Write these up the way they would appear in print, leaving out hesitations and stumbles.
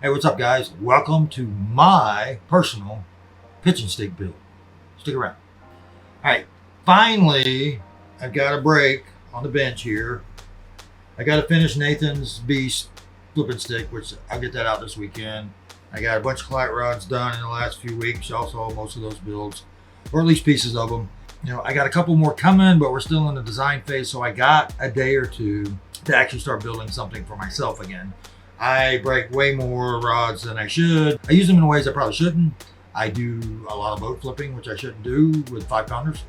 Hey, what's up, guys? Welcome to my personal pitching stick build. Stick around. All right, finally, I've got a break on the bench here. I got to finish Nathan's Beast flipping stick, which I'll get that out this weekend. I got a bunch of client rods done in the last few weeks. Also, most of those builds, or at least pieces of them. You know, I got a couple more coming, but we're still in the design phase, so I got a day or two to actually start building something for myself again. I break way more rods than I should. I use them in ways I probably shouldn't. I do a lot of boat flipping, which I shouldn't do with 5-pounders.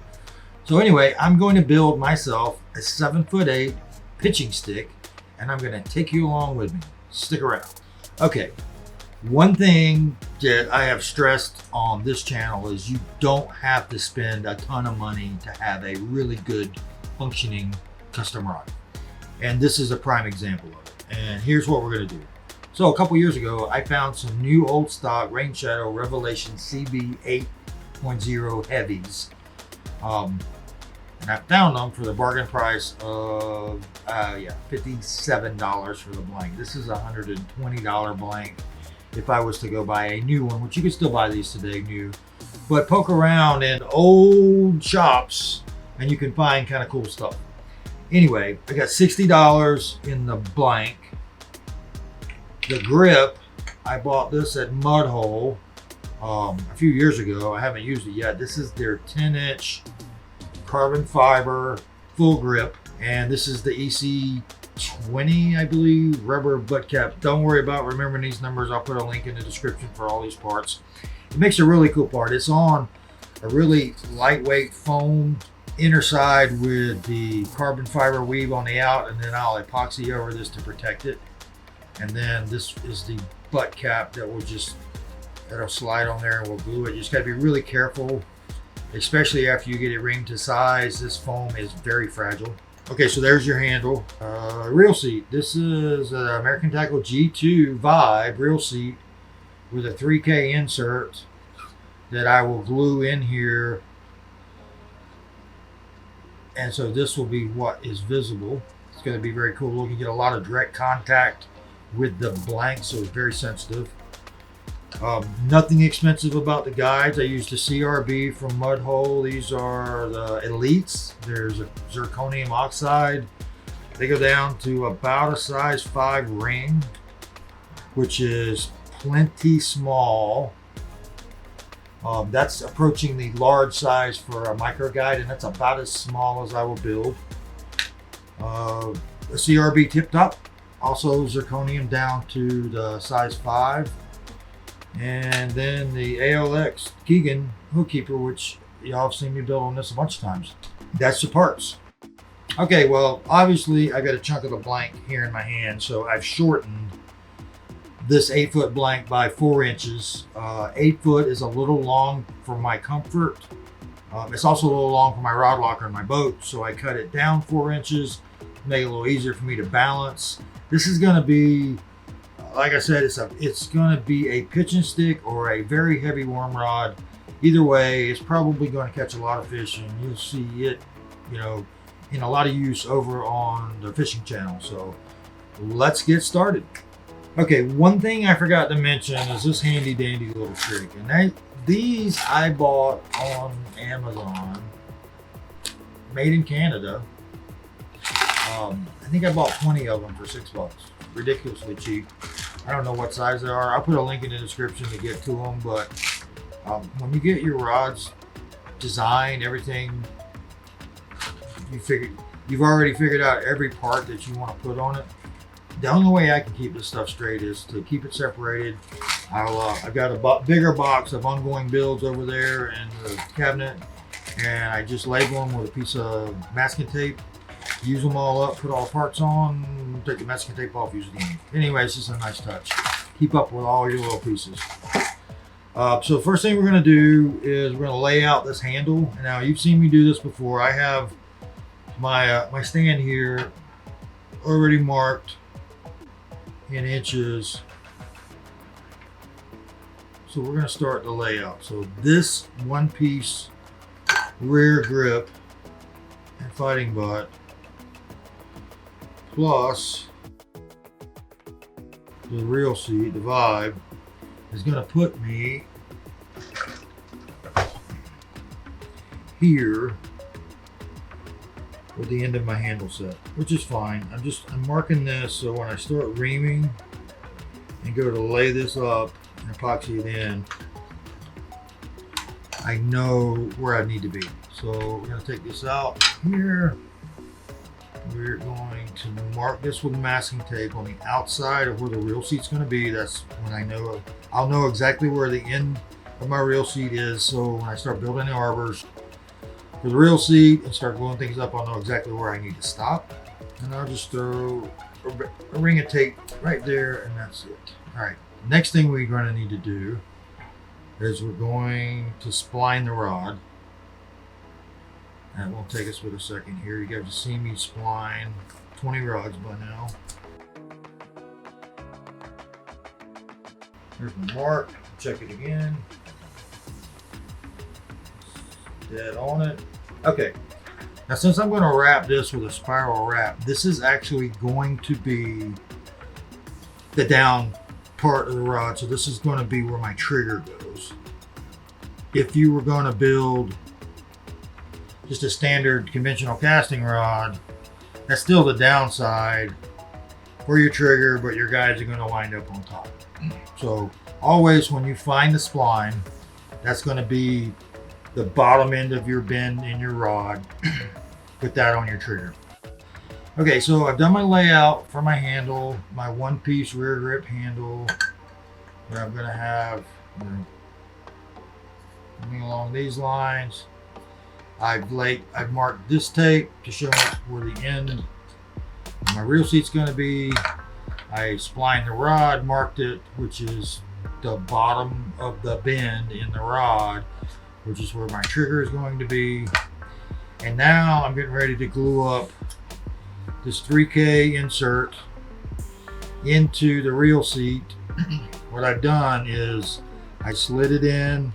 So anyway, I'm going to build myself a 7'8" pitching stick, and I'm going to take you along with me. Stick around. Okay, one thing that I have stressed on this channel is you don't have to spend a ton of money to have a really good functioning custom rod. And this is a prime example of it. And here's what we're going to do. So a couple years ago, I found some new old stock Rain Shadow Revelation CB 8.0 heavies. And I found them for the bargain price of $57 for the blank. This is a $120 blank if I was to go buy a new one, which you can still buy these today new. But poke around in old shops and you can find kind of cool stuff. Anyway, I got $60 in the blank. The grip, I bought this at Mudhole a few years ago. I haven't used it yet. This is their 10-inch carbon fiber full grip, and this is the EC20, I believe, rubber butt cap. Don't worry about remembering these numbers. I'll put a link in the description for all these parts. It makes a really cool part. It's on a really lightweight foam inner side with the carbon fiber weave on the out, and then I'll epoxy over this to protect it. And then this is the butt cap that will that'll slide on there and we'll glue it. You just got to be really careful, especially after you get it reamed to size. This foam is very fragile. Okay, so there's your handle. Reel seat. This is an American Tackle G2 Vibe reel seat with a 3K insert that I will glue in here. And so this will be what is visible. It's going to be very cool. You get a lot of direct contact with the blank, so it's very sensitive. Nothing expensive about the guides. I used the CRB from Mudhole. These are the Elites. There's a zirconium oxide. They go down to about a size 5 ring, which is plenty small. That's approaching the large size for a micro guide, and that's about as small as I will build. A CRB tip top, also zirconium down to the size 5. And then the ALX Keegan hook keeper, which y'all have seen me build on this a bunch of times. That's the parts. Okay, well, obviously I got a chunk of the blank here in my hand, so I've shortened this 8-foot blank by 4 inches. 8 foot is a little long for my comfort. It's also a little long for my rod locker in my boat, so I cut it down 4 inches, make it a little easier for me to balance. This is going to be, like I said, it's going to be a pitching stick or a very heavy worm rod. Either way, it's probably going to catch a lot of fish, and you'll see it, in a lot of use over on the fishing channel. So let's get started. Okay, one thing I forgot to mention is this handy dandy little trick, and these I bought on Amazon, made in Canada. I think I bought 20 of them for $6, ridiculously cheap. I don't know what size they are. I'll put a link in the description to get to them, but when you get your rods designed, everything, you've already figured out every part that you want to put on it. The only way I can keep this stuff straight is to keep it separated. I've got a bigger box of ongoing builds over there in the cabinet, and I just label them with a piece of masking tape, use them all up, put all the parts on, take the masking tape off, use it again. Anyway, it's just a nice touch. Keep up with all your little pieces. So the first thing we're going to do is we're going to lay out this handle. Now, you've seen me do this before. I have my stand here already marked in inches. So we're going to start the layout. So this one piece rear grip and fighting butt, plus the real seat, the Vibe, is going to put me here with the end of my handle set, which is fine. I'm marking this so when I start reaming and go to lay this up and epoxy it in, I know where I need to be. So we're going to take this out here. We're going to mark this with masking tape on the outside of where the real seat's going to be. That's when I'll know exactly where the end of my real seat is. So when I start building the arbors for the real seat and start gluing things up, I'll know exactly where I need to stop. And I'll just throw a ring of tape right there, and that's it. All right, next thing we're going to need to do is we're going to spline the rod. That won't take us but a second here. You guys have seen me spline 20 rods by now. Here's my mark. Check it again. Dead on it. Okay. Now since I'm going to wrap this with a spiral wrap, this is actually going to be the down part of the rod. So this is going to be where my trigger goes. If you were going to build just a standard conventional casting rod, that's still the downside for your trigger, but your guides are going to wind up on top. So always when you find the spline, that's going to be the bottom end of your bend in your rod. Put that on your trigger. Okay, so I've done my layout for my handle, my one-piece rear grip handle, where I'm going to have coming along these lines. I've marked this tape to show where the end of my real seat's going to be. I splined the rod, marked it, which is the bottom of the bend in the rod, which is where my trigger is going to be. And now I'm getting ready to glue up this 3K insert into the real seat. What I've done is I slid it in,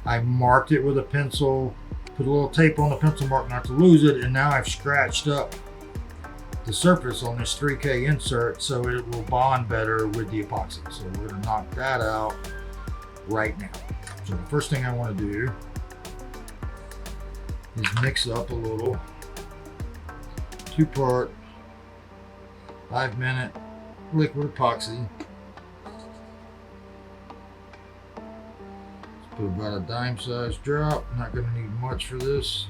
I marked it with a pencil, put a little tape on the pencil mark not to lose it, and now I've scratched up the surface on this 3K insert so it will bond better with the epoxy. So we're going to knock that out right now. So the first thing I want to do is mix up a little 2-part 5-minute liquid epoxy. Let's put about a dime-sized drop. Not going to need much for this.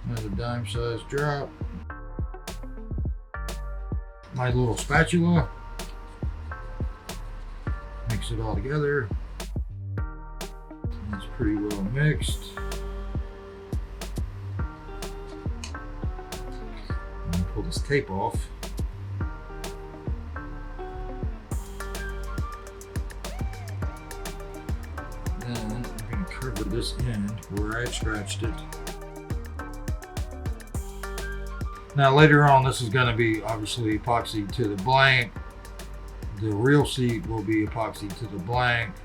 Another dime-sized drop. My little spatula. Mix it all together. It's pretty well mixed. Pull this tape off. Then I'm going to cover this end where I scratched it. Now later on, this is going to be obviously epoxy to the blank. The real seat will be epoxy to the blank.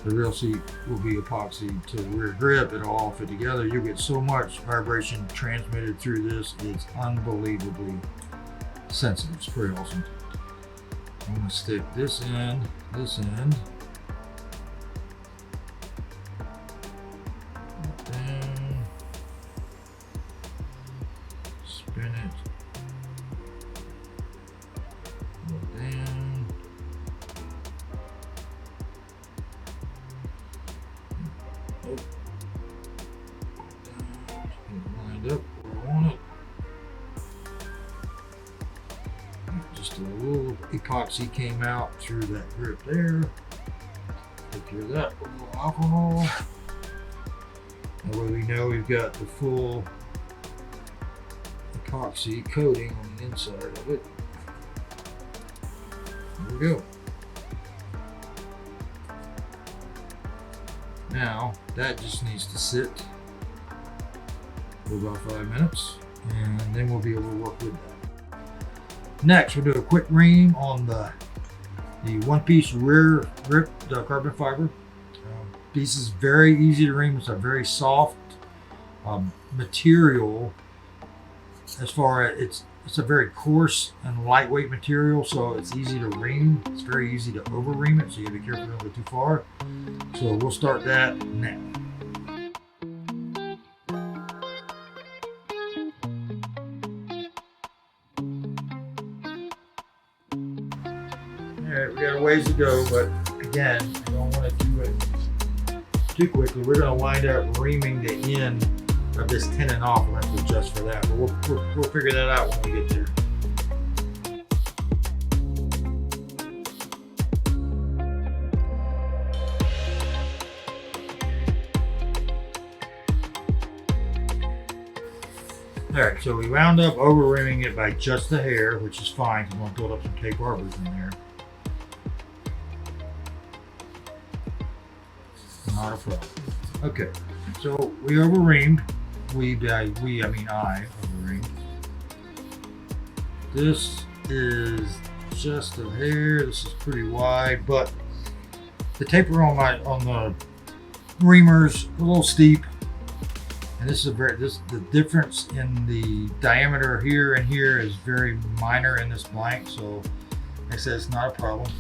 The real seat will be epoxy to the rear grip. It'll all fit together. You'll get so much vibration transmitted through this. It's unbelievably sensitive. It's pretty awesome. I'm going to stick this end, down, spin it, down. Lined up where I want it. Just a little epoxy came out through that grip there. Take care of that with a little alcohol. That way we know we've got the full epoxy coating on the inside of it. There we go. Now that just needs to sit for about 5 minutes, and then we'll be able to work with that. Next, we'll do a quick ream on the one-piece rear grip, the carbon fiber. This is very easy to ream. It's a very soft material as far as it's a very coarse and lightweight material, so it's easy to ream. It's very easy to over ream it, so you gotta be careful you don't go too far. So we'll start that now. Alright, we got a ways to go, but again, I don't want to do it too quickly. We're going to wind up reaming the end of this tenon off. We'll have to adjust for that, but we'll figure that out when we get there. Alright, so we wound up over reaming it by just a hair, which is fine because we're going to build up some tape arbors in there. Not a problem. Okay, so we over reamed. I over reamed. This is just a hair. This is pretty wide, but the taper on the reamers a little steep. And this is the difference in the diameter here and here is very minor in this blank, so like I said, it's not a problem.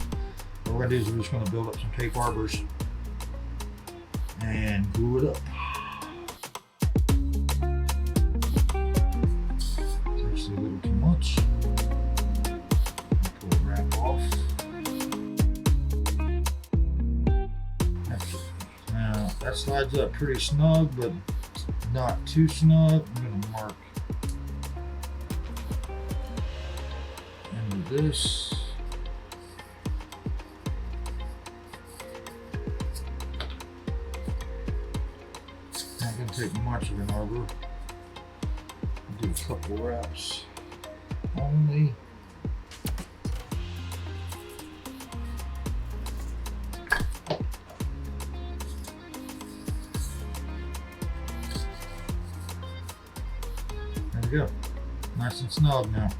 What we're gonna do is we're just gonna build up some tape arbors and glue it up. It's actually a little too much. Pull the wrap off. Now that slides up pretty snug, but not too snug. I'm going to mark into this. Not going to take much of an arbor. I'll do a couple wraps only. There we go. Nice and snug now.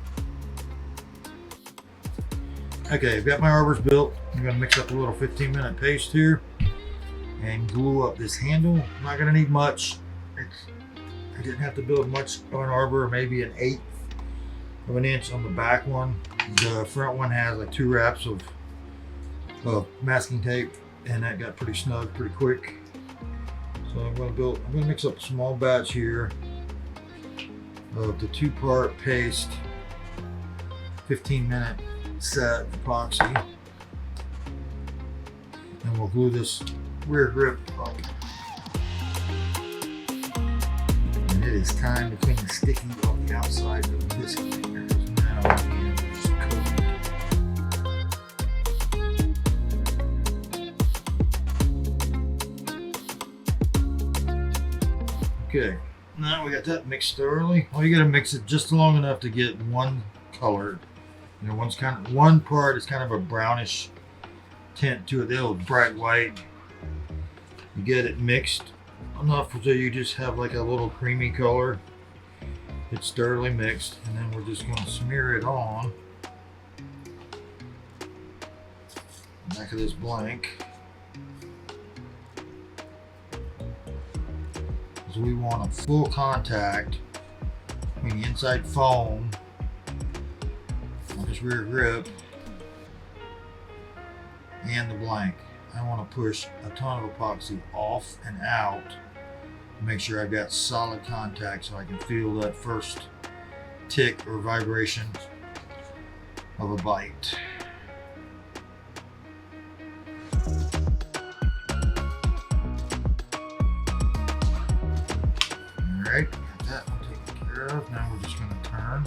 Okay, I've got my arbors built. I'm going to mix up a little 15-minute paste here and glue up this handle. I'm not going to need much. I didn't have to build much of an arbor, maybe an 1/8 of an inch on the back one. The front one has like 2 wraps of masking tape, and that got pretty snug pretty quick. So I'm going to mix up a small batch here of the 2-part paste 15-minute set epoxy, and we'll glue this rear grip up. And it is time to clean the sticky off the outside of this container. Now again, just coat it. Okay. Now we got that mixed thoroughly. Well, you got to mix it just long enough to get one color. You know, one part is kind of a brownish tint to it. They'll bright white. You get it mixed enough so you just have like a little creamy color. It's thoroughly mixed, and then we're just going to smear it on the back of this blank. We want a full contact between the inside foam on this rear grip and the blank. I want to push a ton of epoxy off and out to make sure I've got solid contact so I can feel that first tick or vibration of a bite. Alright, got that one taken care of. Now we're just going to turn.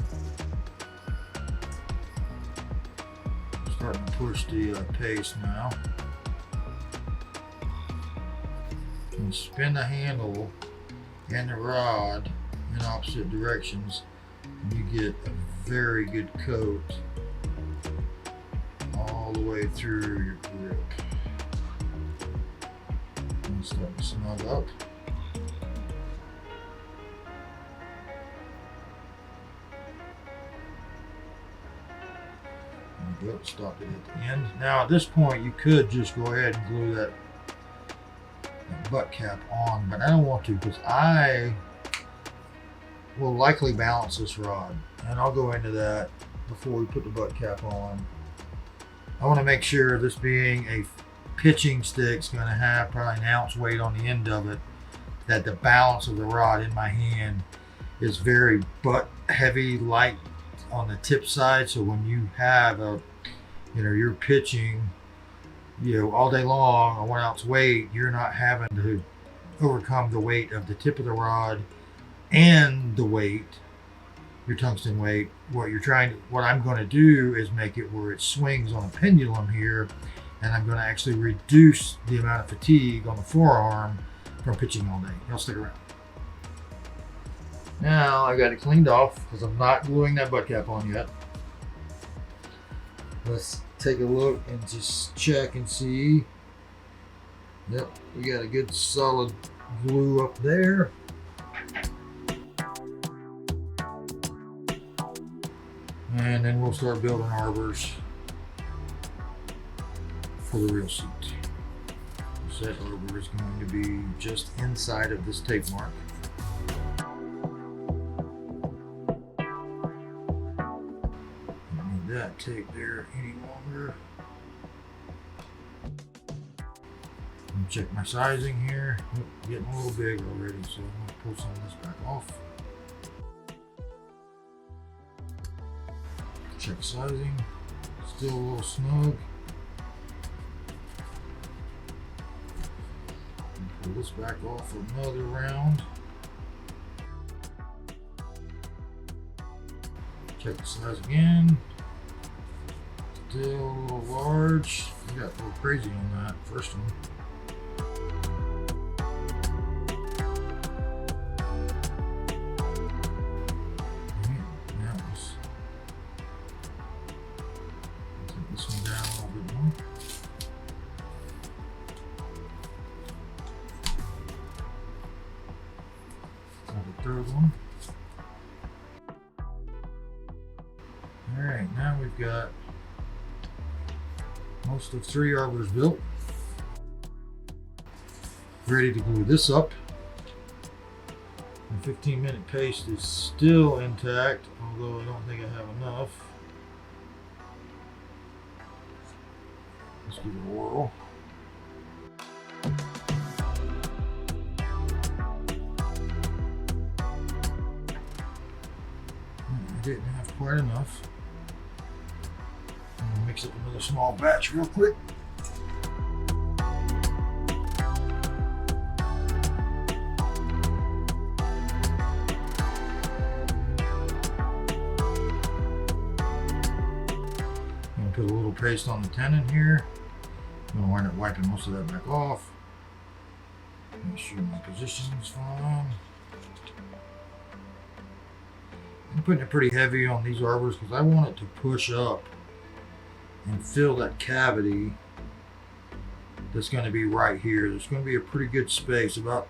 I'm starting to push the paste now. And spin the handle and the rod in opposite directions, and you get a very good coat all the way through your grip. And start to snug up. Yep, stop it at the end. Now at this point you could just go ahead and glue that butt cap on, but I don't want to because I will likely balance this rod. And I'll go into that before we put the butt cap on. I want to make sure, this being a pitching stick, is going to have probably an ounce weight on the end of it, that the balance of the rod in my hand is very butt heavy, light on the tip side. So when you have you're pitching, all day long a 1 ounce weight, you're not having to overcome the weight of the tip of the rod and the weight, your tungsten weight. What I'm going to do is make it where it swings on a pendulum here, and I'm going to actually reduce the amount of fatigue on the forearm from pitching all day. Y'all stick around. Now I got it cleaned off because I'm not gluing that butt cap on yet. Let's take a look and just check and see. Yep, we got a good solid glue up there. And then we'll start building arbors for the real seat. That arbor is going to be just inside of this tape mark. Don't need that tape there any longer. Check my sizing here. Getting a little big already, so I'm going to pull some of this back off. Check sizing. Still a little snug. Pull this back off another round. Check the size again. Still a little large. I got a little crazy on that first one. This one down a little bit more. The third one. All right, now we've got most of 3 arbors built. Ready to glue this up. The 15-minute paste is still intact, although I don't think I have enough. Let's give it a whirl. I didn't have quite enough. I'm gonna mix up another small batch real quick. I'm gonna put a little paste on the tenon here. I'm gonna wind up wiping most of that back off. Make sure my position is fine. I'm putting it pretty heavy on these arbors because I want it to push up and fill that cavity that's going to be right here. There's going to be a pretty good space, about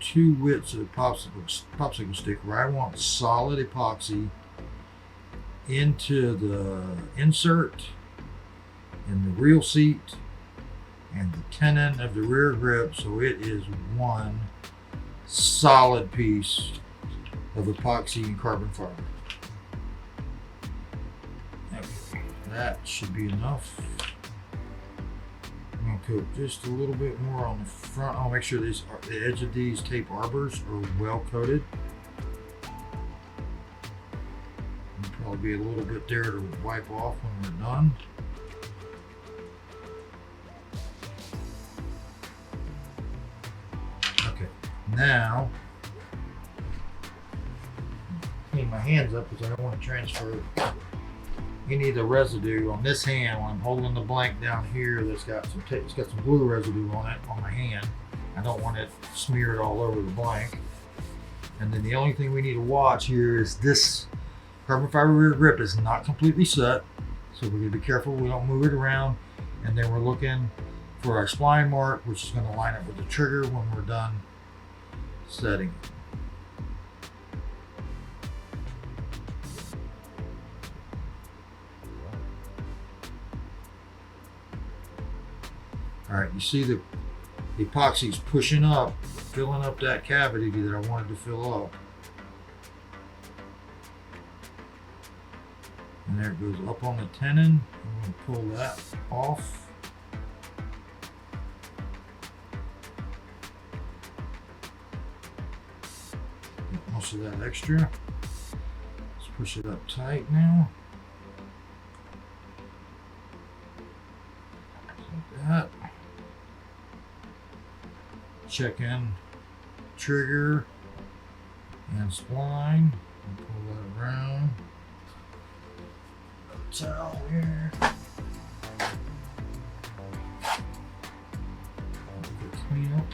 2 widths of the popsicle stick, where I want solid epoxy into the insert and the real seat and the tenon of the rear grip, so it is one solid piece of epoxy and carbon fiber. Okay, that should be enough. I'm going to coat just a little bit more on the front. I'll make sure the edge of these tape arbors are well coated. There'll probably be a little bit there to wipe off when we're done. Okay, now clean my hands up because I don't want to transfer any of the residue on this hand when I'm holding the blank down here. That's got some tape, it's got some glue residue on it on my hand. I don't want it smeared all over the blank. And then the only thing we need to watch here is this carbon fiber rear grip is not completely set, so we're going to be careful we don't move it around. And then we're looking for our spline mark, which is going to line up with the trigger when we're done setting. All right, you see the epoxy's pushing up, filling up that cavity that I wanted to fill up. And there it goes up on the tenon. I'm going to pull that off. Get most of that extra. Let's push it up tight now. Like that. Check in trigger and spline. And pull that around. Towel here. Clean up.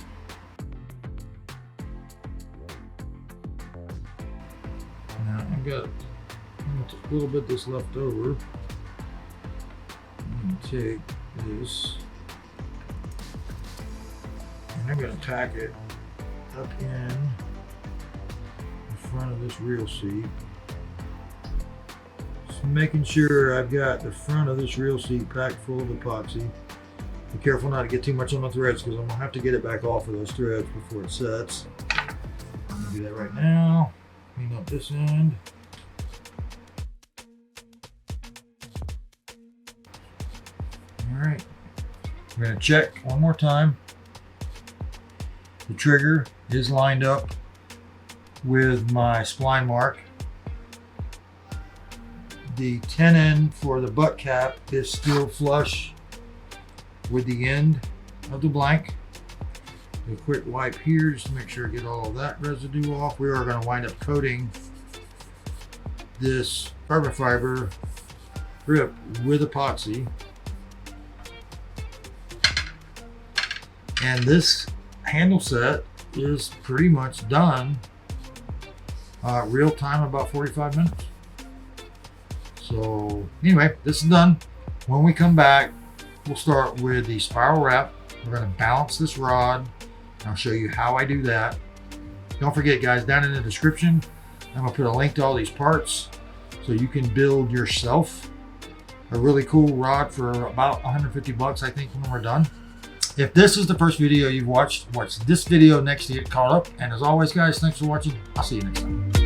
Now I've got a little bit of this left over. I'm going to take this and I'm going to tack it up in front of this reel seat. Making sure I've got the front of this reel seat packed full of epoxy. Be careful not to get too much on the threads because I'm going to have to get it back off of those threads before it sets. I'm going to do that right now. Clean up this end. Alright. We're going to check one more time. The trigger is lined up with my spline mark. The tenon for the butt cap is still flush with the end of the blank. A quick wipe here just to make sure I get all of that residue off. We are going to wind up coating this carbon fiber grip with epoxy. And this handle set is pretty much done. Real time about 45 minutes. So anyway, this is done. When we come back, we'll start with the spiral wrap. We're going to balance this rod. I'll show you how I do that. Don't forget, guys, down in the description, I'm going to put a link to all these parts so you can build yourself a really cool rod for about 150 bucks, I think, when we're done. If this is the first video you've watched, watch this video next to get caught up. And as always, guys, thanks for watching. I'll see you next time.